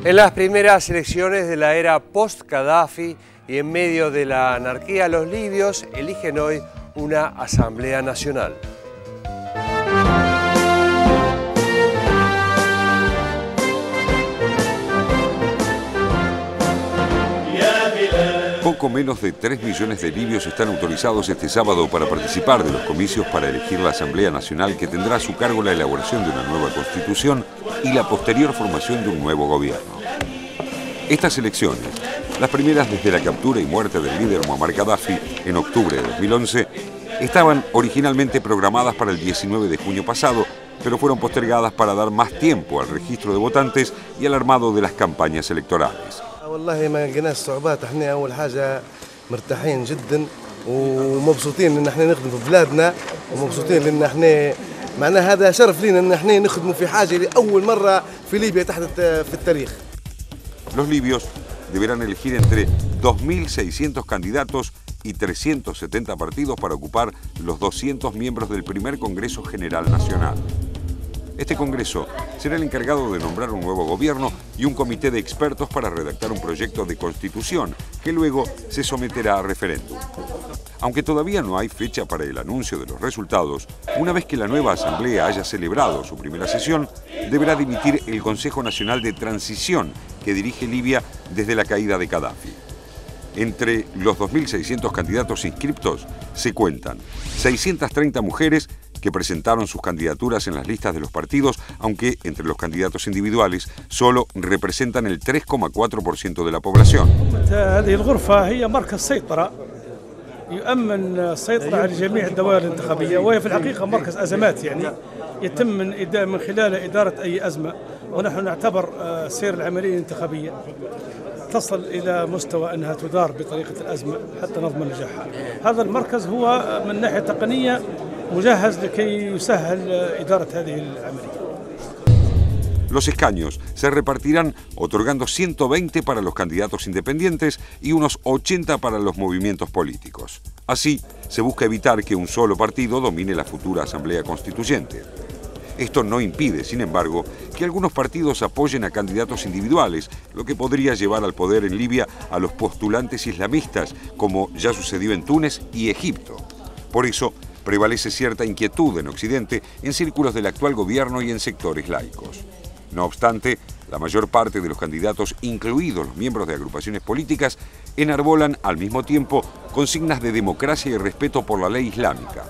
En las primeras elecciones de la era post-Gaddafi y en medio de la anarquía, los libios eligen hoy una Asamblea Nacional. Poco menos de 3 millones de libios están autorizados este sábado para participar de los comicios para elegir la Asamblea Nacional, que tendrá a su cargo la elaboración de una nueva constitución y la posterior formación de un nuevo gobierno. Estas elecciones, las primeras desde la captura y muerte del líder Muammar Gaddafi en octubre de 2011, estaban originalmente programadas para el 19 de junio pasado, pero fueron postergadas para dar más tiempo al registro de votantes y al armado de las campañas electorales. والله ما لقيناش صعوبات، احنا اول حاجه مرتاحين جدا ومبسوطين ان احنا نخدم في بلادنا، ومبسوطين لان احنا معناها هذا شرف لينا ان احنا نخدموا في حاجه لاول مره في ليبيا تحدث في التاريخ. Los libios deberán elegir entre 2.600 candidatos y 370 partidos para ocupar los 200 miembros del primer Congreso General Nacional. Este Congreso será el encargado de nombrar un nuevo gobierno y un comité de expertos para redactar un proyecto de constitución que luego se someterá a referéndum. Aunque todavía no hay fecha para el anuncio de los resultados, una vez que la nueva Asamblea haya celebrado su primera sesión, deberá dimitir el Consejo Nacional de Transición que dirige Libia desde la caída de Gaddafi. Entre los 2.600 candidatos inscriptos se cuentan 630 mujeres que presentaron sus candidaturas en las listas de los partidos, aunque entre los candidatos individuales solo representan el 3,4% de la población. يؤمن السيطرة على جميع الدوائر الانتخابية، وهي في الحقيقة مركز أزمات، يعني يتم من خلال إدارة أي أزمة، ونحن نعتبر سير العملية الانتخابية تصل إلى مستوى أنها تدار بطريقة الأزمة حتى نضمن نجاحها. هذا المركز هو من ناحية تقنية مجهز لكي يسهل إدارة هذه العملية. Los escaños se repartirán otorgando 120 para los candidatos independientes y unos 80 para los movimientos políticos. Así, se busca evitar que un solo partido domine la futura Asamblea Constituyente. Esto no impide, sin embargo, que algunos partidos apoyen a candidatos individuales, lo que podría llevar al poder en Libia a los postulantes islamistas, como ya sucedió en Túnez y Egipto. Por eso, prevalece cierta inquietud en Occidente en círculos del actual gobierno y en sectores laicos. No obstante, la mayor parte de los candidatos, incluidos los miembros de agrupaciones políticas, enarbolan al mismo tiempo consignas de democracia y respeto por la ley islámica.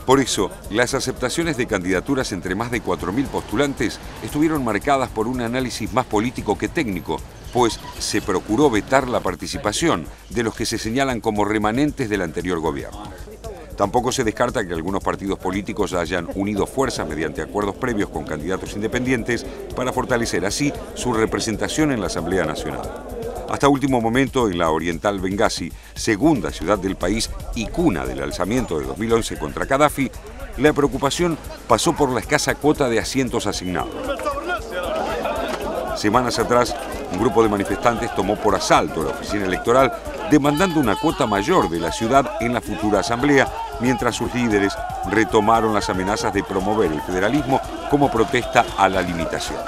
Por eso, las aceptaciones de candidaturas entre más de 4.000 postulantes estuvieron marcadas por un análisis más político que técnico, pues se procuró vetar la participación de los que se señalan como remanentes del anterior gobierno. Tampoco se descarta que algunos partidos políticos hayan unido fuerzas mediante acuerdos previos con candidatos independientes para fortalecer así su representación en la Asamblea Nacional. Hasta último momento, en la oriental Benghazi, segunda ciudad del país y cuna del alzamiento de 2011 contra Gaddafi, la preocupación pasó por la escasa cuota de asientos asignados. Semanas atrás, un grupo de manifestantes tomó por asalto la oficina electoral, demandando una cuota mayor de la ciudad en la futura asamblea, mientras sus líderes retomaron las amenazas de promover el federalismo como protesta a la limitación.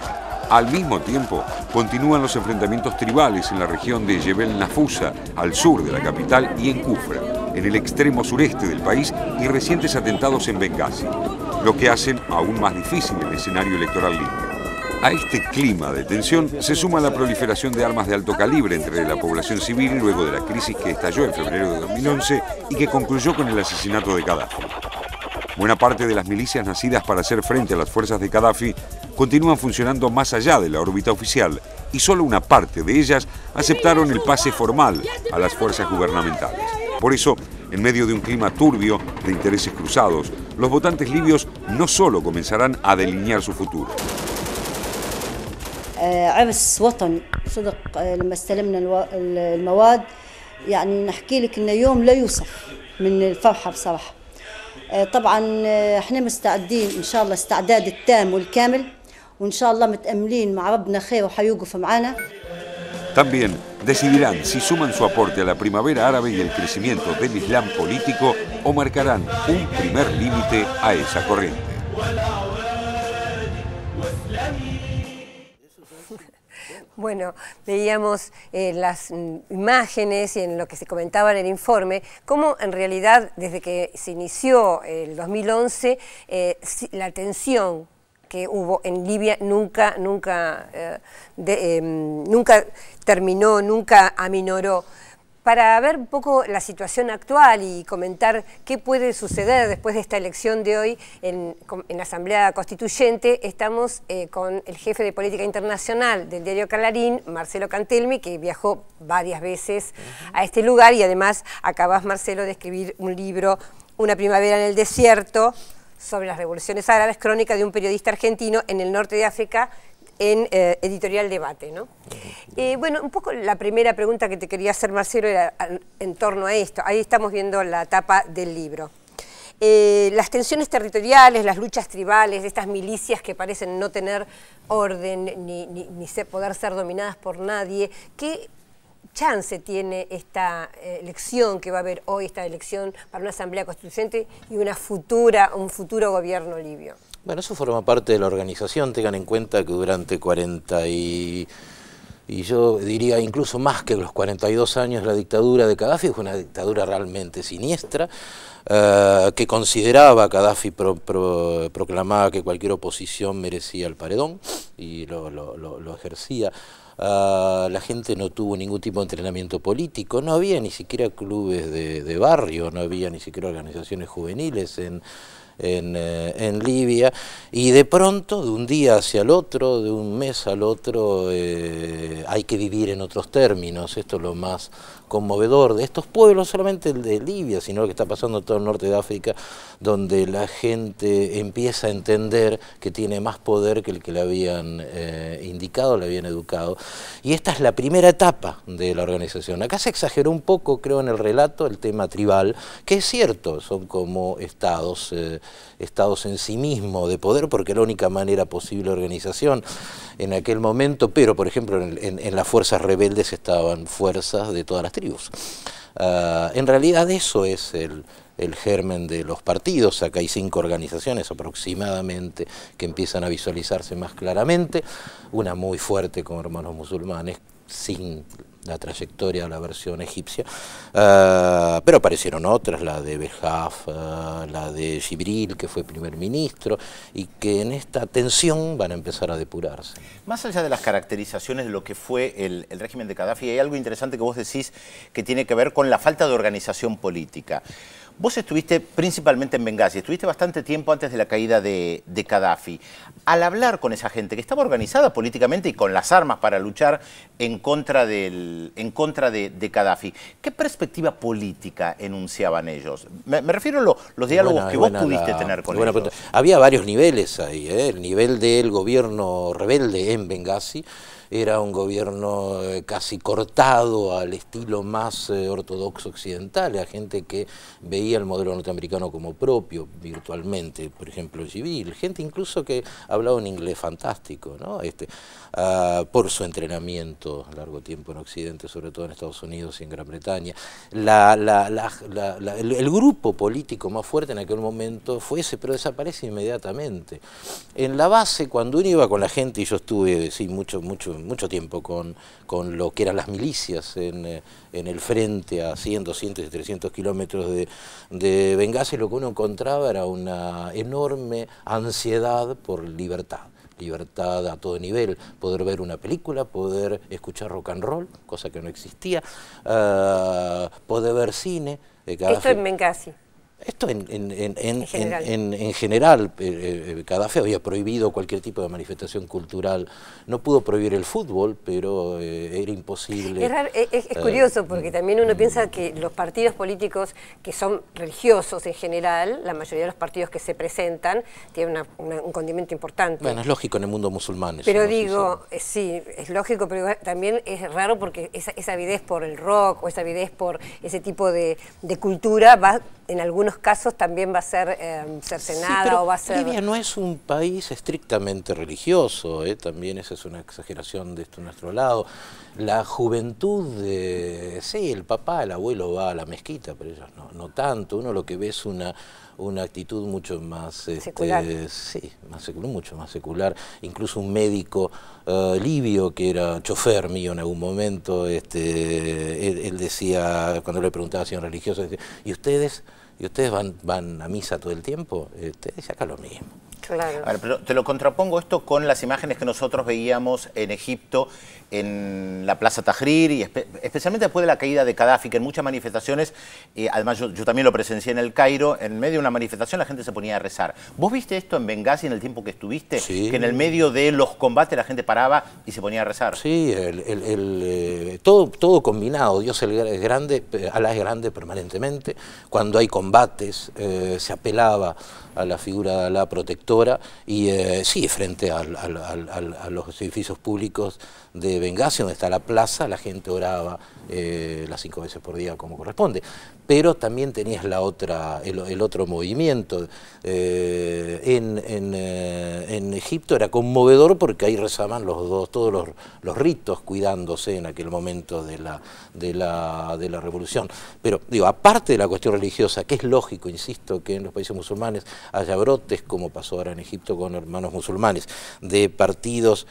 Al mismo tiempo, continúan los enfrentamientos tribales en la región de Jebel Nafusa, al sur de la capital, y en Kufra, en el extremo sureste del país, y recientes atentados en Benghazi, lo que hacen aún más difícil el escenario electoral libio. A este clima de tensión se suma la proliferación de armas de alto calibre entre la población civil luego de la crisis que estalló en febrero de 2011 y que concluyó con el asesinato de Gaddafi. Buena parte de las milicias nacidas para hacer frente a las fuerzas de Gaddafi continúan funcionando más allá de la órbita oficial y solo una parte de ellas aceptaron el pase formal a las fuerzas gubernamentales. Por eso, en medio de un clima turbio de intereses cruzados, los votantes libios no solo comenzarán a delinear su futuro. عبس وطني صدق لما استلمنا المواد، يعني نحكي لك إنه يوم لا يوصف من الفرحة بصراحة. طبعا احنا مستعدين إن شاء الله استعداد التام والكامل، وإن شاء الله متأملين مع ربنا خير وحيوقف معانا. También decidirán si suman su aporte a la primavera árabe y el crecimiento del Islam político o marcarán un primer límite a esa corriente. Bueno, veíamos las imágenes y en lo que se comentaba en el informe, cómo en realidad desde que se inició el 2011, la tensión que hubo en Libia nunca terminó, nunca aminoró. Para ver un poco la situación actual y comentar qué puede suceder después de esta elección de hoy en la Asamblea Constituyente, estamos con el jefe de Política Internacional del diario Clarín, Marcelo Cantelmi, que viajó varias veces a este lugar y además acabas, Marcelo, de escribir un libro, Una primavera en el desierto, sobre las revoluciones árabes, crónica de un periodista argentino en el norte de África, en Editorial Debate, ¿no? Bueno, un poco la primera pregunta que te quería hacer, Marcelo, era en torno a esto. Ahí estamos viendo la tapa del libro. Las tensiones territoriales, las luchas tribales, estas milicias que parecen no tener orden ni poder ser dominadas por nadie, ¿qué chance tiene esta elección que va a haber hoy, esta elección para una asamblea constituyente y un futuro gobierno libio? Bueno, eso forma parte de la organización. Tengan en cuenta que durante 40 y yo diría incluso más que los 42 años, la dictadura de Gaddafi fue una dictadura realmente siniestra, que consideraba, Gaddafi proclamaba que cualquier oposición merecía el paredón y lo ejercía. La gente no tuvo ningún tipo de entrenamiento político, no había ni siquiera clubes de barrio, no había ni siquiera organizaciones juveniles en Libia, y de pronto, de un día hacia el otro, de un mes al otro, hay que vivir en otros términos. Esto es lo más conmovedor de estos pueblos, solamente el de Libia, sino lo que está pasando en todo el norte de África, donde la gente empieza a entender que tiene más poder que el que le habían indicado, le habían educado. Y esta es la primera etapa de la organización. Acá se exageró un poco, creo, en el relato, el tema tribal, que es cierto, son como estados en sí mismos de poder, porque la única manera posible de organización en aquel momento, pero por ejemplo en las fuerzas rebeldes estaban fuerzas de todas las tribus. En realidad eso es el germen de los partidos. Acá hay 5 organizaciones aproximadamente que empiezan a visualizarse más claramente, una muy fuerte como Hermanos Musulmanes, sin la trayectoria de la versión egipcia, pero aparecieron otras, la de Behaf, la de Jibril, que fue primer ministro, y que en esta tensión van a empezar a depurarse. Más allá de las caracterizaciones de lo que fue el régimen de Gaddafi, hay algo interesante que vos decís que tiene que ver con la falta de organización política. Vos estuviste principalmente en Bengasi, estuviste bastante tiempo antes de la caída de Gaddafi. Al hablar con esa gente que estaba organizada políticamente y con las armas para luchar en contra de Gaddafi, ¿qué perspectiva política enunciaban ellos? Me refiero a los diálogos que vos pudiste tener con ellos. Había varios niveles ahí, el nivel del gobierno rebelde en Bengasi era un gobierno casi cortado al estilo más ortodoxo occidental, a gente que veía el modelo norteamericano como propio virtualmente, por ejemplo Jibril, gente incluso que hablaba un inglés fantástico, ¿no? Por su entrenamiento a largo tiempo en Occidente, sobre todo en Estados Unidos y en Gran Bretaña. El grupo político más fuerte en aquel momento fue ese, pero desaparece inmediatamente. En la base, cuando uno iba con la gente, y yo estuve mucho tiempo con lo que eran las milicias en el frente a 100, 200 y 300 kilómetros de Bengasi, lo que uno encontraba era una enorme ansiedad por libertad a todo nivel, poder ver una película, poder escuchar rock and roll, cosa que no existía, poder ver cine. Esto en Bengasi. Esto en general, Gaddafi había prohibido cualquier tipo de manifestación cultural. No pudo prohibir el fútbol, pero era imposible. Es curioso porque también uno piensa que los partidos políticos que son religiosos en general, la mayoría de los partidos que se presentan, tienen un condimento importante. Bueno, es lógico en el mundo musulmán. Pero digo, sí, es lógico, pero también es raro porque esa avidez por el rock o esa avidez por ese tipo de cultura va en algunos algunos casos también va a ser cercenada, sí, pero o va a ser... Libia no es un país estrictamente religioso, también esa es una exageración de esto a nuestro lado. La juventud, sí, el papá, el abuelo va a la mezquita, pero ellos no tanto. Uno lo que ve es una actitud mucho más secular. Sí, mucho más secular. Incluso un médico libio que era chofer mío en algún momento, él decía, cuando le preguntaba si eran religiosos, decía, ¿y ustedes van a misa todo el tiempo? Dice, acá lo mismo. Claro. A ver, pero te lo contrapongo esto con las imágenes que nosotros veíamos en Egipto, en la Plaza Tahrir, y especialmente después de la caída de Gaddafi, que en muchas manifestaciones, además yo también lo presencié en el Cairo, en medio de una manifestación la gente se ponía a rezar. ¿Vos viste esto en Bengasi en el tiempo que estuviste? Sí. Que en el medio de los combates la gente paraba y se ponía a rezar. Sí, todo combinado. Dios es grande, Alá es grande permanentemente. Cuando hay combates se apelaba a la figura de Alá protectora y sí, frente a los edificios públicos de Bengasi, donde está la plaza, la gente oraba las 5 veces por día como corresponde. Pero también tenías el otro movimiento. En Egipto era conmovedor porque ahí rezaban todos los ritos cuidándose en aquel momento de la revolución. Pero digo, aparte de la cuestión religiosa, que es lógico, insisto, que en los países musulmanes haya brotes, como pasó ahora en Egipto con hermanos musulmanes, de partidos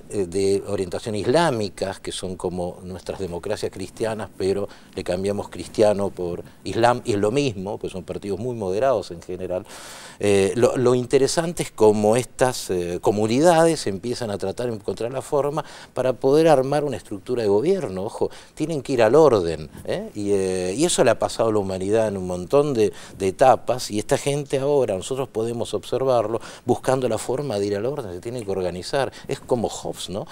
de orientación islámica, que son como nuestras democracias cristianas, pero le cambiamos cristiano por islam, y es lo mismo, pues son partidos muy moderados en general. Lo interesante es cómo estas comunidades empiezan a tratar de encontrar la forma para poder armar una estructura de gobierno. Ojo, tienen que ir al orden, y eso le ha pasado a la humanidad en un montón de etapas, y esta gente ahora, nosotros podemos observarlo, buscando la forma de ir al orden, se tiene que organizar. Es como Hobbes, ¿no?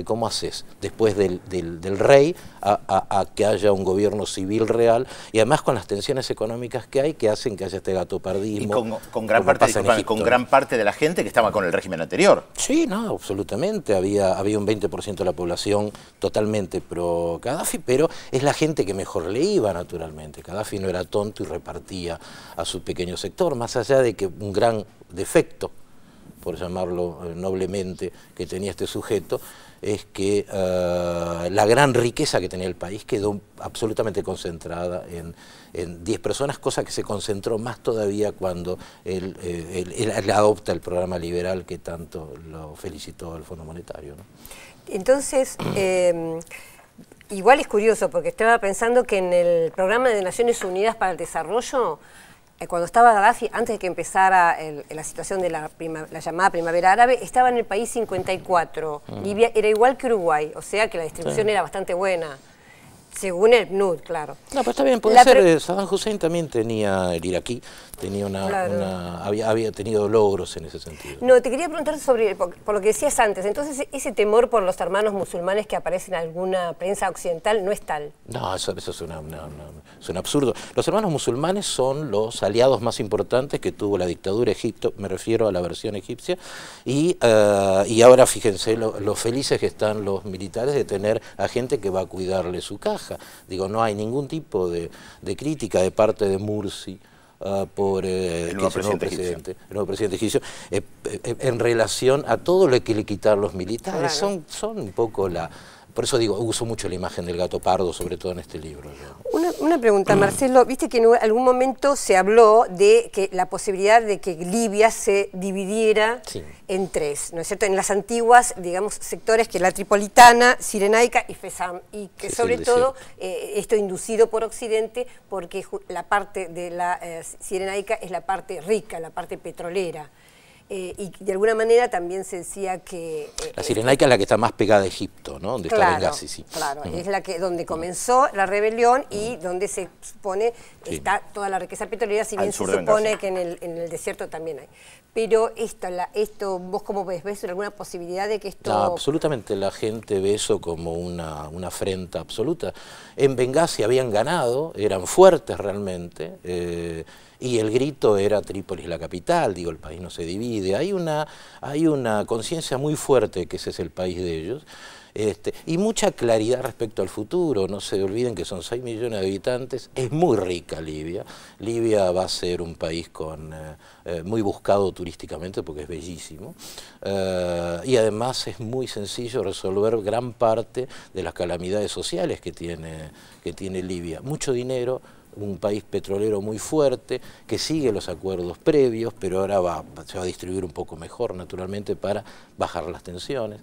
¿Cómo haces después del rey a que haya un gobierno civil real, y además con las tensiones económicas que hay, que hacen que haya este gatopardismo? Y con gran parte de la gente que estaba con el régimen anterior. Sí, no, absolutamente. Había un 20% de la población totalmente pro Gaddafi, pero es la gente que mejor le iba, naturalmente. Gaddafi no era tonto y repartía a su pequeño sector, más allá de que un gran defecto, por llamarlo noblemente, que tenía este sujeto, es que la gran riqueza que tenía el país quedó absolutamente concentrada en 10 personas, cosa que se concentró más todavía cuando él adopta el programa liberal que tanto lo felicitó el Fondo Monetario, ¿no? Entonces, igual es curioso, porque estaba pensando que en el programa de Naciones Unidas para el Desarrollo, cuando estaba Gaddafi, antes de que empezara la situación de la llamada Primavera Árabe, estaba en el país 54. Libia era igual que Uruguay, o sea que la distribución era bastante buena, según el PNUD, claro. No, pero está bien, puede ser. Saddam Hussein también tenía, el iraquí, tenía había tenido logros en ese sentido. No, te quería preguntar sobre, por lo que decías antes, entonces ese temor por los hermanos musulmanes que aparecen en alguna prensa occidental no es tal. No, eso es un absurdo. Los hermanos musulmanes son los aliados más importantes que tuvo la dictadura de Egipto, me refiero a la versión egipcia, y ahora fíjense lo felices que están los militares de tener a gente que va a cuidarle su caja. Digo, no hay ningún tipo de crítica de parte de Mursi por el nuevo presidente egipcio, en relación a todo lo que le quitaron los militares. Claro. Son un poco por eso digo, uso mucho la imagen del gato pardo, sobre todo en este libro. Una pregunta, Marcelo, viste que en algún momento se habló de que la posibilidad de que Libia se dividiera en 3, ¿no es cierto? En las antiguas, digamos, sectores que la Tripolitana, Cirenaica y Fesam, y que sobre todo esto inducido por Occidente, porque la parte de la Cirenaica es la parte rica, la parte petrolera. Y de alguna manera también se decía que... la Cirenaica es la que está más pegada a Egipto, ¿no? Donde está Bengasi, sí. Claro, es la que donde comenzó la rebelión y donde se supone está toda la riqueza petrolera, si bien se supone que en el desierto también hay. Pero esto ¿vos cómo ves? ¿Ves alguna posibilidad de que esto...? No, absolutamente, la gente ve eso como una afrenta absoluta. En Bengasi habían ganado, eran fuertes realmente, y el grito era Trípolis la capital, digo, el país no se divide. Hay una conciencia muy fuerte que ese es el país de ellos. Y mucha claridad respecto al futuro. No se olviden que son 6 millones de habitantes, es muy rica Libia. Libia va a ser un país muy buscado turísticamente porque es bellísimo, y además es muy sencillo resolver gran parte de las calamidades sociales que tiene Libia. Mucho dinero, un país petrolero muy fuerte, que sigue los acuerdos previos, pero ahora se va a distribuir un poco mejor, naturalmente, para bajar las tensiones.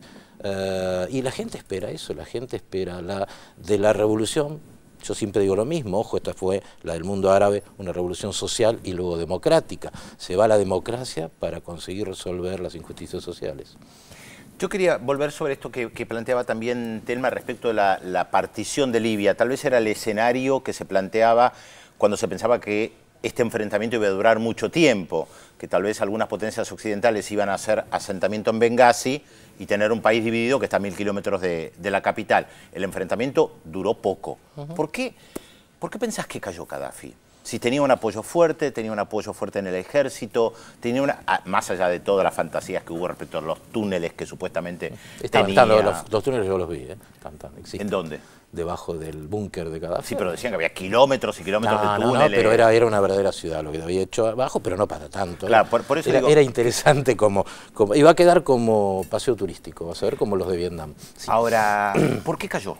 Y la gente espera eso, la gente espera de la revolución. Yo siempre digo lo mismo, ojo, esta fue la del mundo árabe, una revolución social y luego democrática. Se va a la democracia para conseguir resolver las injusticias sociales. Yo quería volver sobre esto que planteaba también Thelma respecto de la partición de Libia. Tal vez era el escenario que se planteaba cuando se pensaba que este enfrentamiento iba a durar mucho tiempo, que tal vez algunas potencias occidentales iban a hacer asentamiento en Bengasi y tener un país dividido que está a 1000 kilómetros de la capital. El enfrentamiento duró poco. ¿Por qué pensás que cayó Gaddafi? Si tenía un apoyo fuerte en el ejército, más allá de todas las fantasías que hubo respecto a los túneles que supuestamente tenía. Los túneles yo los vi, existen. ¿En dónde? Debajo del búnker de Gaddafi. Sí, pero decían que había kilómetros y kilómetros de túneles. No, pero era una verdadera ciudad lo que había hecho abajo, pero no para tanto. Claro, por eso era interesante iba a quedar como paseo turístico, vas a ver, como los de Vietnam. Sí. Ahora, ¿por qué cayó?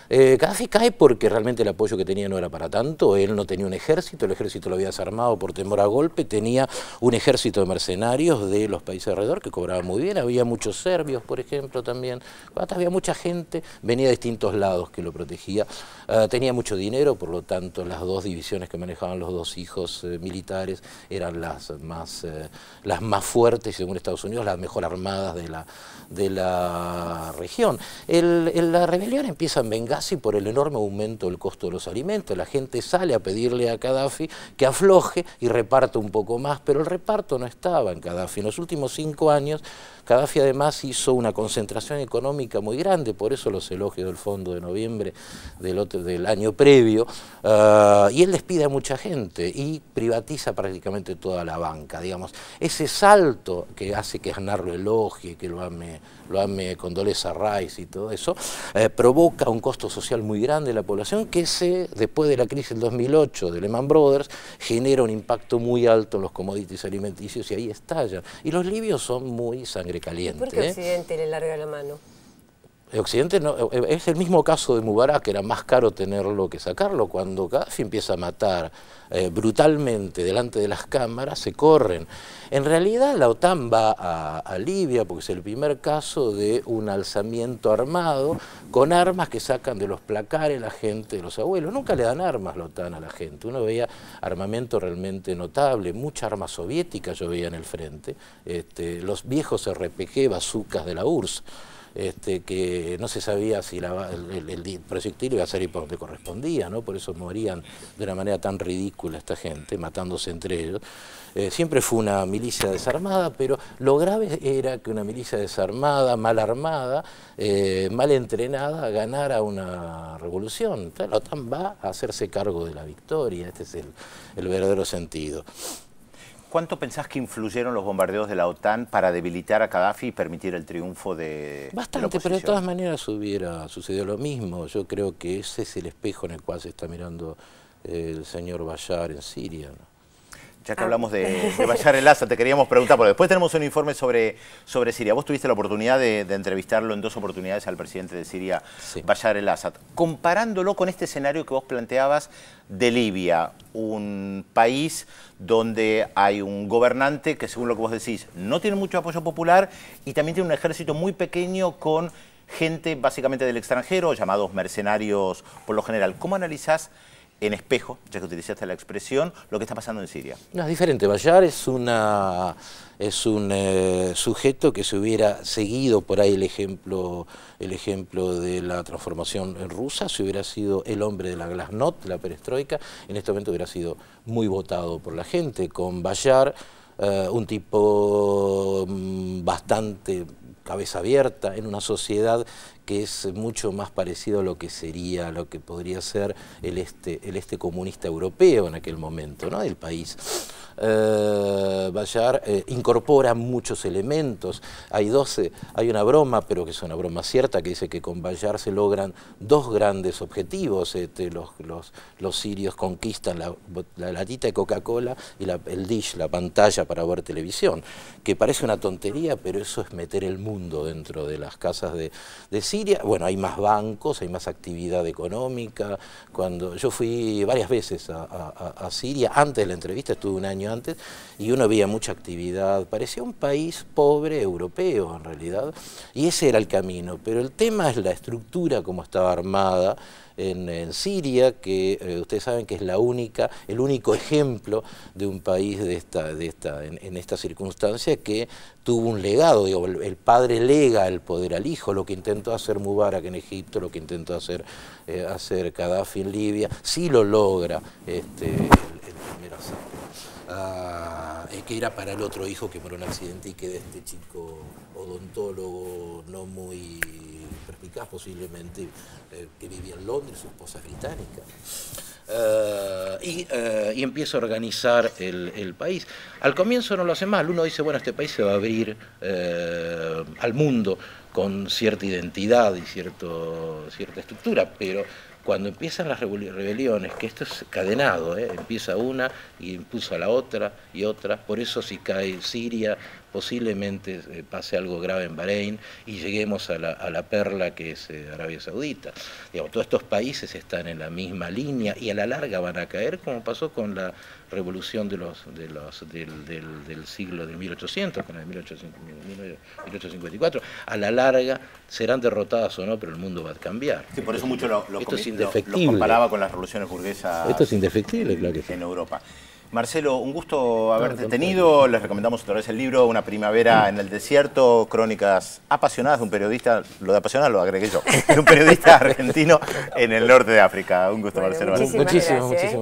Gaddafi cae porque realmente el apoyo que tenía no era para tanto, él no tenía un ejército, el ejército lo había desarmado por temor a golpe, tenía un ejército de mercenarios de los países alrededor que cobraba muy bien, había muchos serbios, por ejemplo, también, había mucha gente, venía de distintos lados que lo protegía, tenía mucho dinero, por lo tanto las dos divisiones que manejaban los dos hijos militares eran las más fuertes, según Estados Unidos, las mejor armadas de la región. La rebelión empieza en Bengasi por el enorme aumento del costo de los alimentos. La gente sale a pedirle a Gaddafi que afloje y reparta un poco más, pero el reparto no estaba en Gaddafi. En los últimos 5 años, Gaddafi además hizo una concentración económica muy grande, por eso los elogios del Fondo de noviembre del año previo, y él despide a mucha gente y privatiza prácticamente toda la banca, digamos. Ese salto que hace que Aznar lo elogie, que lo ame Condoleezza Rice y todo eso, provoca un costo social muy grande de la población que después de la crisis del 2008 de Lehman Brothers, genera un impacto muy alto en los commodities alimenticios y ahí estalla. Y los libios son muy sangre caliente. ¿Por qué Occidente le larga la mano? Occidente no, es el mismo caso de Mubarak, era más caro tenerlo que sacarlo. Cuando Gaddafi empieza a matar brutalmente delante de las cámaras, se corren. En realidad la OTAN va a Libia porque es el primer caso de un alzamiento armado con armas que sacan de los placares la gente, los abuelos. Nunca le dan armas la OTAN a la gente. Uno veía armamento realmente notable, mucha arma soviética yo veía en el frente, los viejos RPG, bazucas de la URSS. Que no se sabía si el proyectil iba a salir por donde correspondía, ¿no? Por eso morían de una manera tan ridícula esta gente, matándose entre ellos. Siempre fue una milicia desarmada, pero lo grave era que una milicia desarmada, mal armada, mal entrenada, ganara una revolución. Entonces la OTAN va a hacerse cargo de la victoria, este es el verdadero sentido. ¿Cuánto pensás que influyeron los bombardeos de la OTAN para debilitar a Gaddafi y permitir el triunfo de la oposición? Pero de todas maneras hubiera sucedido lo mismo. Yo creo que ese es el espejo en el cual se está mirando el señor Bashar en Siria, ¿no? Ya que hablamos de Bashar el-Assad, te queríamos preguntar, porque después tenemos un informe sobre Siria. Vos tuviste la oportunidad de entrevistarlo en 2 oportunidades al presidente de Siria, sí, Bashar el-Assad. Comparándolo con este escenario que vos planteabas de Libia, un país donde hay un gobernante que, según lo que vos decís, no tiene mucho apoyo popular y también tiene un ejército muy pequeño con gente básicamente del extranjero, llamados mercenarios por lo general. ¿Cómo analizás en espejo, ya que utilizaste la expresión, lo que está pasando en Siria? No, es diferente. Bashar es un sujeto que se hubiera seguido por ahí el ejemplo de la transformación rusa, si hubiera sido el hombre de la glasnost, la perestroika, en este momento hubiera sido muy votado por la gente. Con Bashar, un tipo bastante cabeza abierta, en una sociedad que es mucho más parecido a lo que sería, lo que podría ser el este comunista europeo en aquel momento, ¿no?, del país. Bayar incorpora muchos elementos. Hay una broma, pero que es una broma cierta, que dice que con Bayar se logran dos grandes objetivos. Los sirios conquistan la latita de Coca-Cola y el dish, la pantalla para ver televisión, que parece una tontería, pero eso es meter el mundo dentro de las casas de Siria. Bueno, hay más bancos, hay más actividad económica. Cuando yo fui varias veces a Siria, antes de la entrevista, estuve un año antes, y uno veía mucha actividad, parecía un país pobre europeo en realidad, y ese era el camino, pero el tema es la estructura como estaba armada en Siria, que ustedes saben que es el único ejemplo de un país en esta circunstancia que tuvo un legado. Digo, el padre lega el poder al hijo, lo que intentó hacer Mubarak en Egipto, lo que intentó hacer Gaddafi en Libia, sí lo logra el primer Assad. Que era para el otro hijo que murió en un accidente y que de este chico odontólogo no muy perspicaz posiblemente, que vivía en Londres, su esposa británica. Y empieza a organizar el país. Al comienzo no lo hace mal, uno dice, bueno, este país se va a abrir al mundo con cierta identidad y cierta estructura, pero cuando empiezan las rebeliones, que esto es cadenado, empieza una y impulsa a la otra y otra, por eso si cae Siria, posiblemente pase algo grave en Bahrein y lleguemos a la perla que es Arabia Saudita. Digamos, todos estos países están en la misma línea y a la larga van a caer, como pasó con la revolución del siglo de 1800, con el 1854. A la larga serán derrotadas o no, pero el mundo va a cambiar. Sí, por eso mucho lo indefectible. comparaba con las revoluciones burguesas. Esto es indefectible, claro que sí. En Europa. Marcelo, un gusto haberte tenido. Les recomendamos otra vez el libro Una primavera en el desierto, crónicas apasionadas de un periodista, lo de apasionado lo agregué yo, de un periodista argentino en el norte de África. Un gusto, Marcelo. Muchísimas gracias.